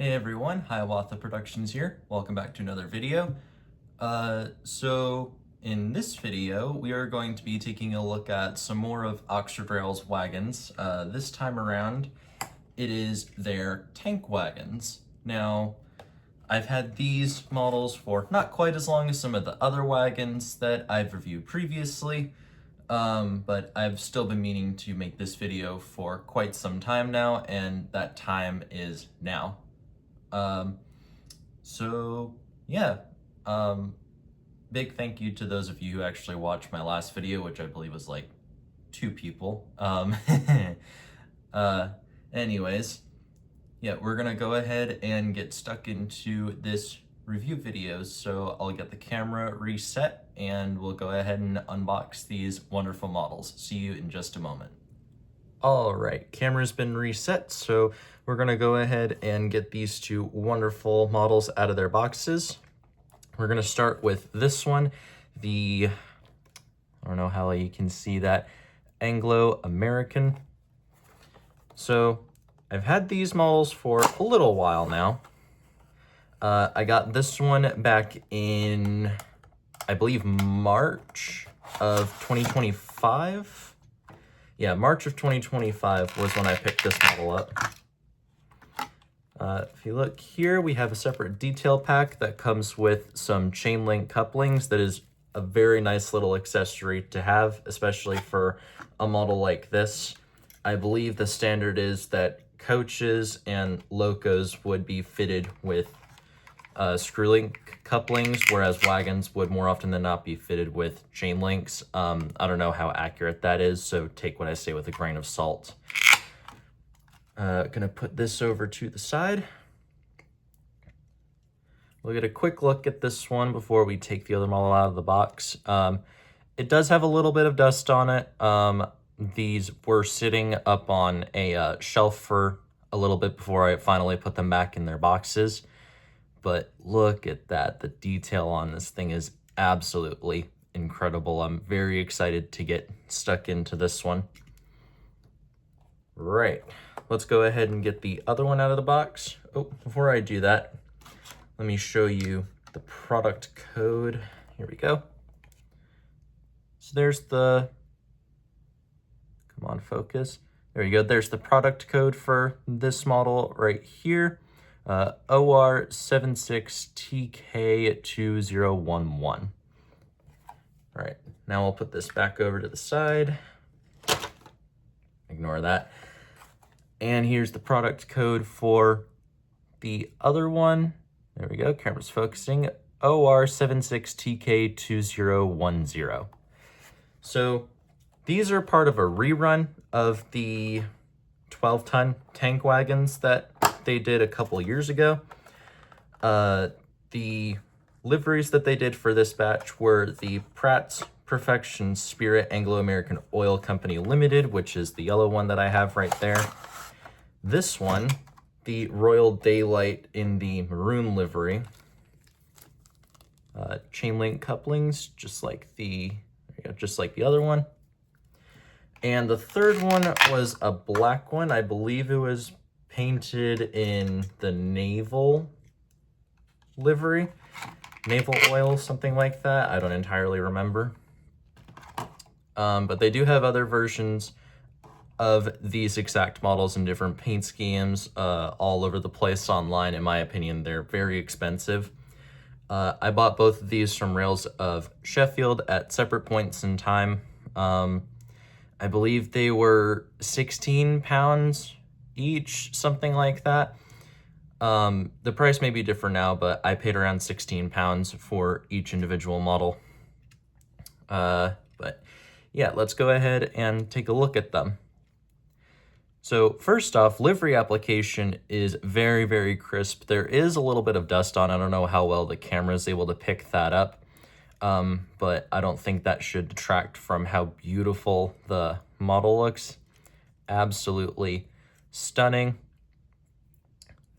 Hey everyone, Hiawatha Productions here. Welcome back to another video. So in this video, we are going to be taking a look at some more of Oxford Rails wagons. This time around, it is their tank wagons. Now, I've had these models for not quite as long as some of the other wagons that I've reviewed previously, but I've still been meaning to make this video for quite some time now, and that time is now. So yeah, big thank you to those of you who actually watched my last video, which I believe was like 2 people. Anyways, yeah, we're gonna go ahead and get stuck into this review video. So I'll get the camera reset and we'll go ahead and unbox these wonderful models. See you in just a moment. All right, camera's been reset, so we're gonna go ahead and get these 2 wonderful models out of their boxes. We're gonna start with this one, I don't know how you can see that, Anglo-American. So I've had these models for a little while now. I got this one back in, I believe, March of 2025. Yeah, March of 2025 was when I picked this model up. If you look here, we have a separate detail pack that comes with some chain link couplings. That is a very nice little accessory to have, especially for a model like this. I believe the standard is that coaches and locos would be fitted with screw link couplings, whereas wagons would more often than not be fitted with chain links. I don't know how accurate that is, so take what I say with a grain of salt. Gonna put this over to the side. We'll get a quick look at this one before we take the other model out of the box. It does have a little bit of dust on it. These were sitting up on a shelf for a little bit before I finally put them back in their boxes. But look at that. The detail on this thing is absolutely incredible. I'm very excited to get stuck into this one. Right, let's go ahead and get the other one out of the box. Oh, before I do that, let me show you the product code. Here we go. So there's the, come on, focus. There you go. There's the product code for this model right here. OR76TK2011. All right, now I'll put this back over to the side. Ignore that. And here's the product code for the other one. There we go, camera's focusing. OR76TK2010. So these are part of a rerun of the 12-ton tank wagons that they did a couple years ago. The liveries that they did for this batch were the Pratt's Perfection Spirit Anglo-American Oil Company Limited, which is the yellow one that I have right there. This one, the Royal Daylight in the maroon livery. Chain link couplings, just like the other one. And the third one was a black one. I believe it was painted in the naval livery, naval oil, something like that. I don't entirely remember. But they do have other versions of these exact models in different paint schemes all over the place online. In my opinion, they're very expensive. I bought both of these from Rails of Sheffield at separate points in time. I believe they were 16 pounds each, something like that. The price may be different now, but I paid around 16 pounds for each individual model. But yeah, let's go ahead and take a look at them. So first off, livery application is very, very crisp. There is a little bit of dust on. I don't know how well the camera is able to pick that up. But I don't think that should detract from how beautiful the model looks. Absolutely stunning.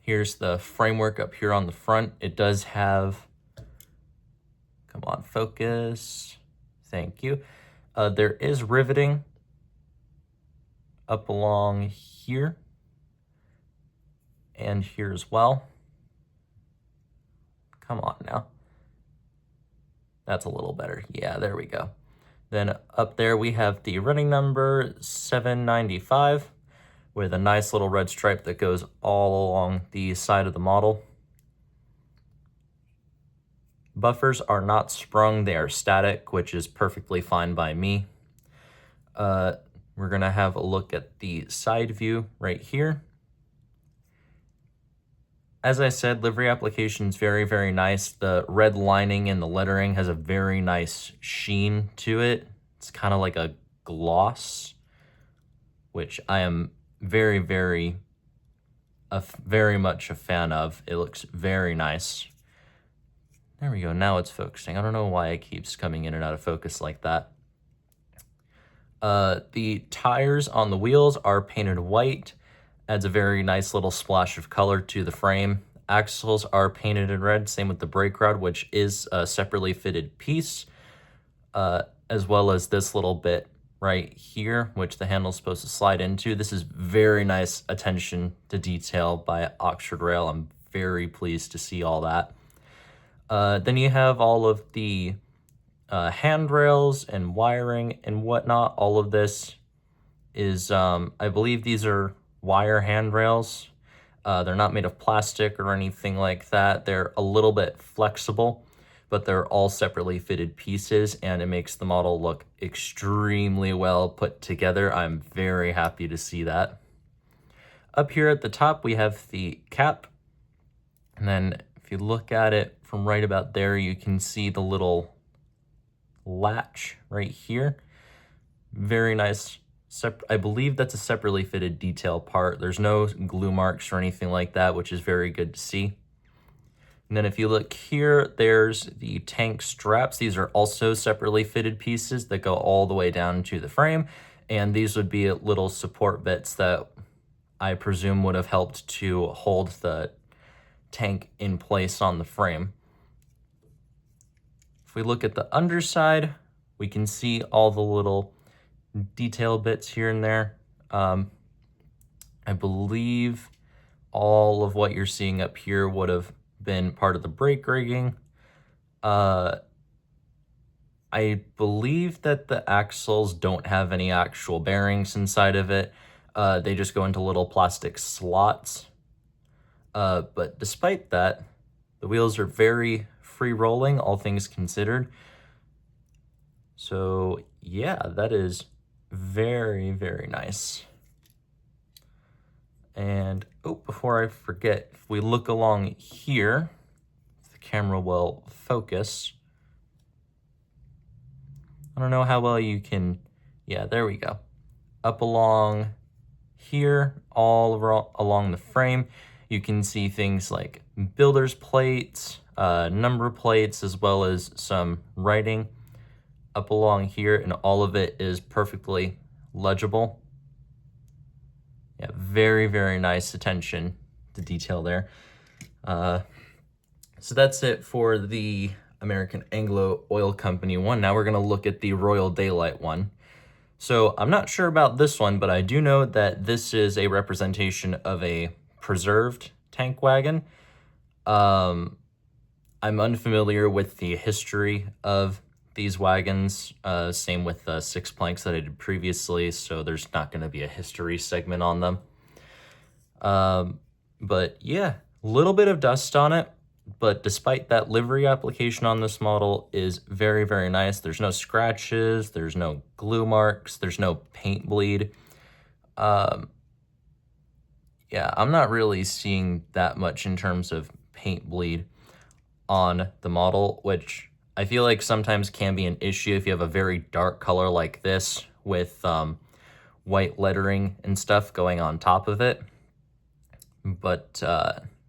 Here's the framework up here on the front. It does have, come on, focus. Thank you. There is riveting up along here. and here as well. Come on now. That's a little better. Yeah, there we go. Then up there we have the running number 795 with a nice little red stripe that goes all along the side of the model. Buffers are not sprung, they are static, which is perfectly fine by me. We're gonna have a look at the side view right here. As I said, livery application is very, very nice. The red lining and the lettering has a very nice sheen to it. It's kind of like a gloss, which I am very, very much a fan of. It looks very nice. There we go, now it's focusing. I don't know why it keeps coming in and out of focus like that. The tires on the wheels are painted white. Adds a very nice little splash of color to the frame. Axles are painted in red, same with the brake rod, which is a separately fitted piece, as well as this little bit right here, which the handle's supposed to slide into. This is very nice attention to detail by Oxford Rail. I'm very pleased to see all that. Then you have all of the handrails and wiring and whatnot. All of this is, I believe these are wire handrails. They're not made of plastic or anything like that. They're a little bit flexible, but they're all separately fitted pieces, and it makes the model look extremely well put together. I'm very happy to see that. Up here at the top, we have the cap. And then if you look at it from right about there, you can see the little latch right here. Very nice. I believe that's a separately fitted detail part. There's no glue marks or anything like that, which is very good to see. And then if you look here, there's the tank straps. These are also separately fitted pieces that go all the way down to the frame. And these would be little support bits that I presume would have helped to hold the tank in place on the frame. If we look at the underside, we can see all the little detail bits here and there. I believe all of what you're seeing up here would have been part of the brake rigging. I believe that the axles don't have any actual bearings inside of it. They just go into little plastic slots. But despite that, the wheels are very free rolling, all things considered. So yeah, that is very, very nice. And before I forget, if we look along here, the camera will focus. I don't know how well you can, yeah, there we go. Up along here, all along the frame, you can see things like builder's plates, number plates, as well as some writing up along here, and all of it is perfectly legible. Yeah, very, very nice attention to detail there. So that's it for the American Anglo Oil Company one. Now we're gonna look at the Royal Daylight one. So I'm not sure about this one, but I do know that this is a representation of a preserved tank wagon. I'm unfamiliar with the history of these wagons, same with the 6 planks that I did previously, so there's not going to be a history segment on them. But yeah, a little bit of dust on it, but despite that, livery application on this model is very, very nice. There's no scratches, there's no glue marks, there's no paint bleed. Yeah, I'm not really seeing that much in terms of paint bleed on the model, which I feel like sometimes can be an issue if you have a very dark color like this with white lettering and stuff going on top of it. But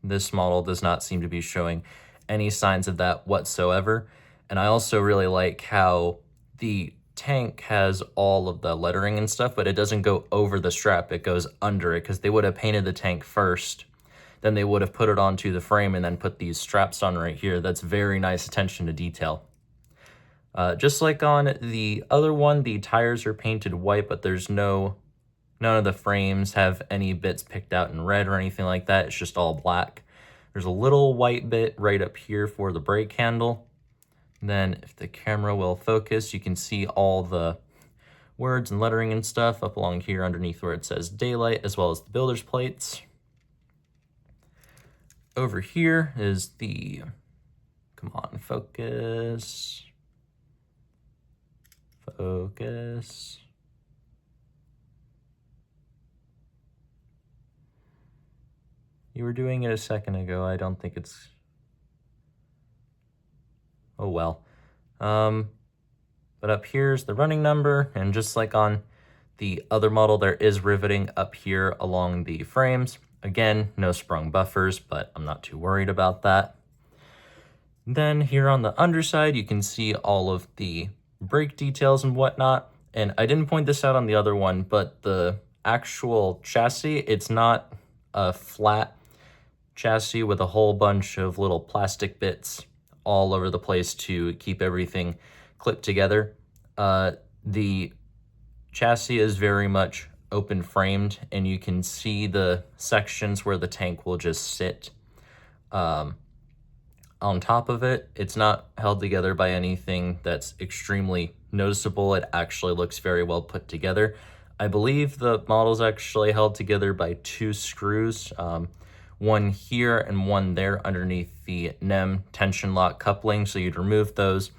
this model does not seem to be showing any signs of that whatsoever. And I also really like how the tank has all of the lettering and stuff, but it doesn't go over the strap, it goes under it, because they would have painted the tank first, then they would have put it onto the frame and then put these straps on right here. That's very nice attention to detail. Just like on the other one, the tires are painted white, but there's no None of the frames have any bits picked out in red or anything like that. It's just all black. There's a little white bit right up here for the brake handle. Then if the camera will focus, you can see all the words and lettering and stuff up along here underneath where it says daylight, as well as the builder's plates. Over here is the, come on, focus. Focus. You were doing it a second ago. I don't think it's, oh well. But up here's the running number, and just like on the other model, there is riveting up here along the frames. Again, no sprung buffers, but I'm not too worried about that. Then here on the underside, you can see all of the brake details and whatnot. And I didn't point this out on the other one, but the actual chassis, it's not a flat chassis with a whole bunch of little plastic bits all over the place to keep everything clipped together. The chassis is very much open framed, and you can see the sections where the tank will just sit on top of it. It's not held together by anything that's extremely noticeable. It actually looks very well put together. I believe the model's actually held together by 2 screws, one here and one there underneath the NEM tension lock coupling. So you'd remove those,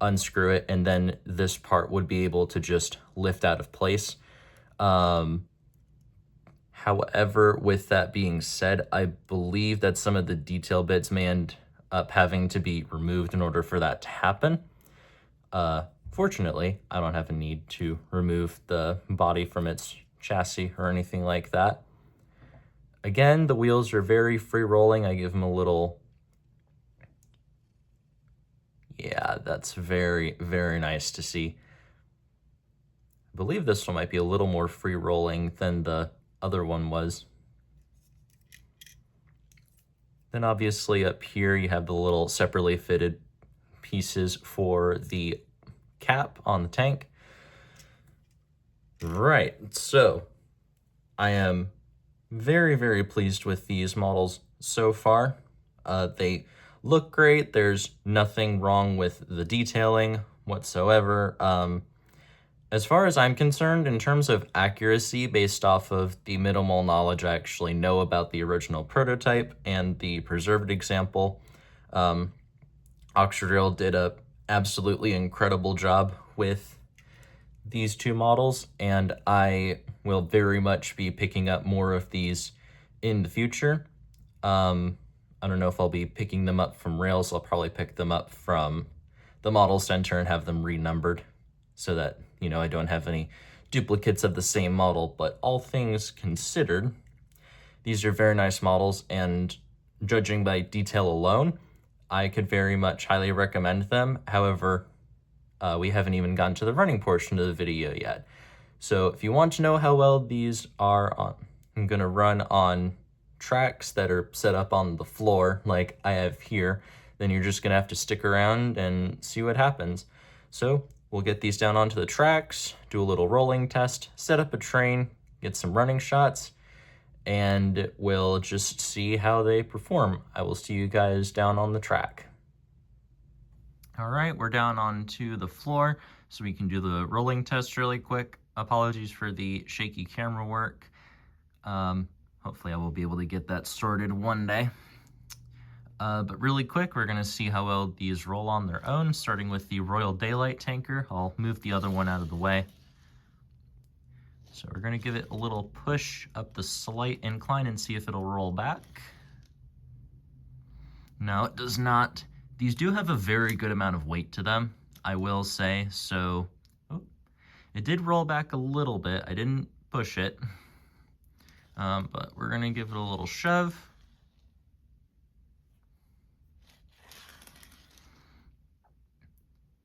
unscrew it, and then this part would be able to just lift out of place. However, with that being said, I believe that some of the detail bits may end up having to be removed in order for that to happen. Fortunately, I don't have a need to remove the body from its chassis or anything like that. Again, the wheels are very free rolling. I give them a little, yeah, that's very, very nice to see. I believe this one might be a little more free rolling than the other one was. Then obviously up here you have the little separately fitted pieces for the cap on the tank. Right, so I am very, very pleased with these models so far. They look great. There's nothing wrong with the detailing whatsoever. As far as I'm concerned, in terms of accuracy, based off of the minimal knowledge I actually know about the original prototype and the preserved example, Oxford Rail did a absolutely incredible job with these 2 models, and I will very much be picking up more of these in the future. I don't know if I'll be picking them up from Rails. I'll probably pick them up from the model center and have them renumbered so that, you know, I don't have any duplicates of the same model. But all things considered, these are very nice models, and judging by detail alone, I could very much highly recommend them. However, we haven't even gotten to the running portion of the video yet. So if you want to know how well these are I'm gonna run on tracks that are set up on the floor like I have here, then you're just gonna have to stick around and see what happens. So we'll get these down onto the tracks, do a little rolling test, set up a train, get some running shots, and we'll just see how they perform. I will see you guys down on the track. All right, we're down onto the floor, so we can do the rolling test really quick. Apologies for the shaky camera work. Hopefully I will be able to get that sorted one day. But really quick, we're gonna see how well these roll on their own, starting with the Royal Daylight tanker. I'll move the other one out of the way. So we're gonna give it a little push up the slight incline and see if it'll roll back. No, it does not. These do have a very good amount of weight to them, I will say. So it did roll back a little bit. I didn't push it, but we're gonna give it a little shove.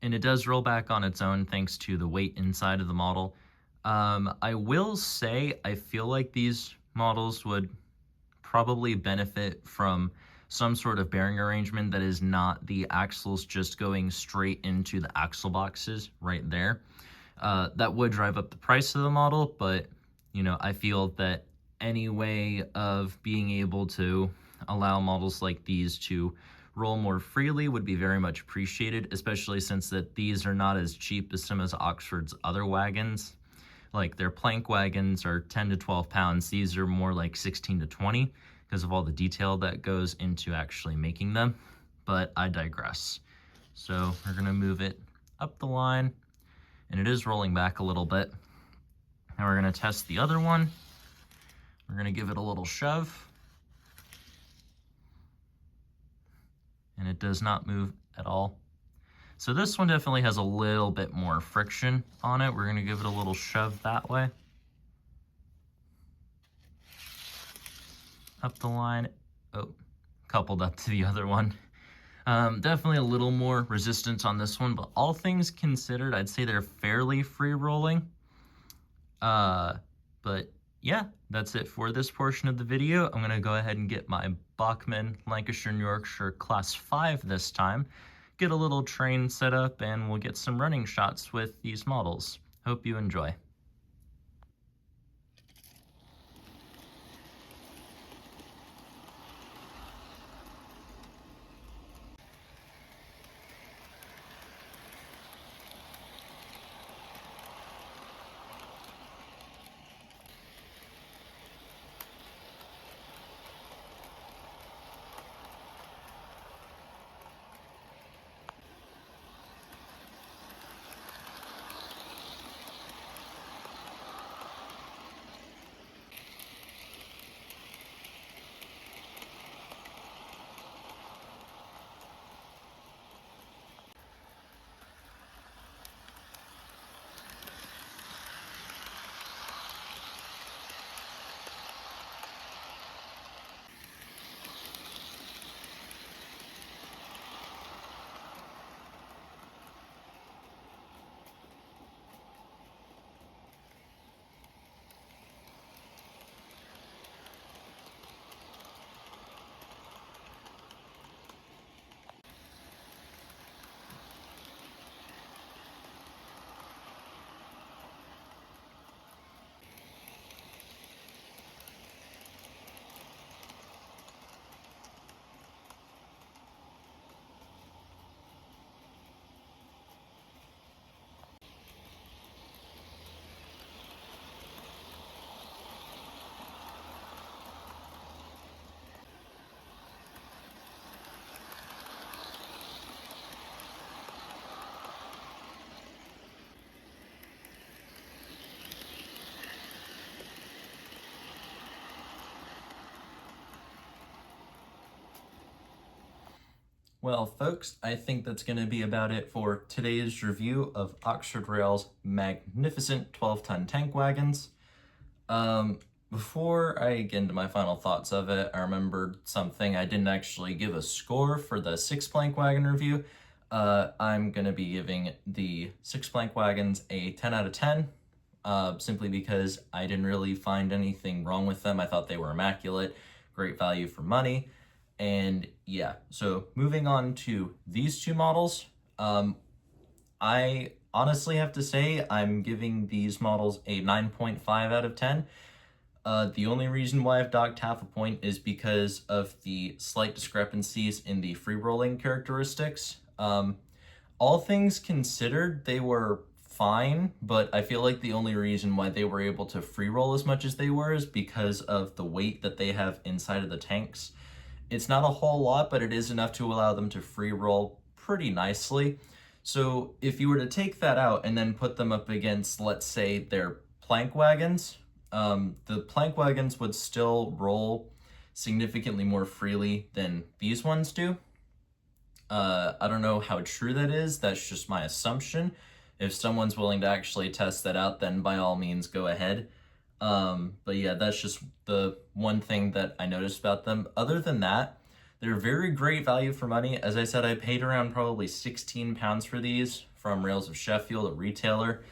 And it does roll back on its own thanks to the weight inside of the model. I will say, I feel like these models would probably benefit from some sort of bearing arrangement that is not the axles just going straight into the axle boxes right there. That would drive up the price of the model, but You know, I feel that any way of being able to allow models like these to roll more freely would be very much appreciated, especially since that these are not as cheap as some of Oxford's other wagons. Like their plank wagons are 10 to 12 pounds. These are more like 16 to 20 because of all the detail that goes into actually making them. But I digress. So we're gonna move it up the line, and it is rolling back a little bit. Now we're gonna test the other one. We're gonna give it a little shove. And it does not move at all. So this one definitely has a little bit more friction on it. We're gonna give it a little shove that way. Up the line, oh, coupled up to the other one. Definitely a little more resistance on this one, but all things considered, I'd say they're fairly free rolling. But yeah, that's it for this portion of the video. I'm gonna go ahead and get my Bachmann Lancashire and Yorkshire Class 5 this time, get a little train set up, and we'll get some running shots with these models. Hope you enjoy. Well, folks, I think that's going to be about it for today's review of Oxford Rail's magnificent 12-ton tank wagons. Before I get into my final thoughts of it, I remembered something. I didn't actually give a score for the 6-plank wagon review. I'm going to be giving the 6-plank wagons a 10 out of 10, simply because I didn't really find anything wrong with them. I thought they were immaculate, great value for money. And yeah, so moving on to these two models, I honestly have to say I'm giving these models a 9.5 out of 10. The only reason why I've docked half a point is because of the slight discrepancies in the free rolling characteristics. All things considered, they were fine, but I feel like the only reason why they were able to free roll as much as they were is because of the weight that they have inside of the tanks. It's not a whole lot, but it is enough to allow them to free roll pretty nicely. So if you were to take that out and then put them up against, let's say, their plank wagons, the plank wagons would still roll significantly more freely than these ones do. I don't know how true that is. That's just my assumption. If someone's willing to actually test that out, then by all means go ahead. But yeah, that's just the one thing that I noticed about them. Other than that, they're very great value for money. As I said, I paid around probably 16 pounds for these from Rails of Sheffield, a retailer.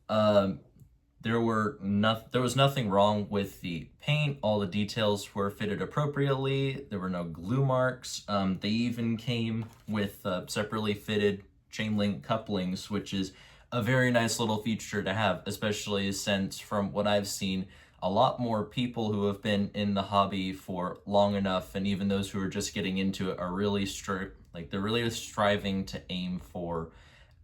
There was nothing wrong with the paint. All the details were fitted appropriately. There were no glue marks. They even came with separately fitted chain link couplings, which is a very nice little feature to have, especially since from what I've seen, a lot more people who have been in the hobby for long enough, and even those who are just getting into it, are really they're really striving to aim for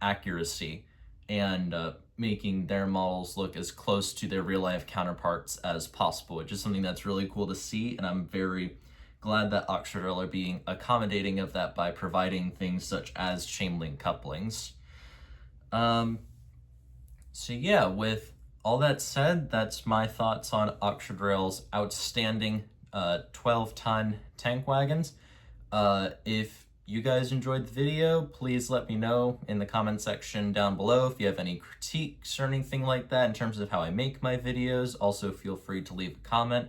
accuracy and making their models look as close to their real life counterparts as possible, which is something that's really cool to see. And I'm very glad that Oxford Rail are being accommodating of that by providing things such as chain link couplings. So yeah, with all that said, that's my thoughts on Oxford Rail's outstanding 12-ton tank wagons. If you guys enjoyed the video, please let me know in the comment section down below if you have any critiques or anything like that in terms of how I make my videos. Also, feel free to leave a comment.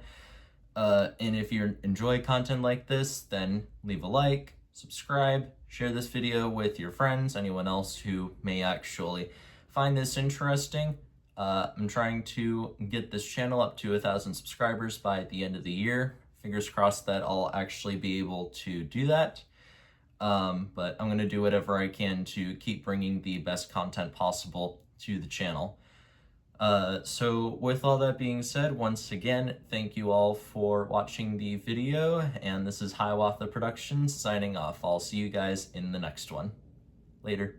And if you enjoy content like this, then leave a like, subscribe, share this video with your friends, anyone else who may actually find this interesting. I'm trying to get this channel up to 1,000 subscribers by the end of the year. Fingers crossed that I'll actually be able to do that. But I'm going to do whatever I can to keep bringing the best content possible to the channel. So with all that being said, once again, thank you all for watching the video, and this is Hiawatha Productions signing off. I'll see you guys in the next one. Later.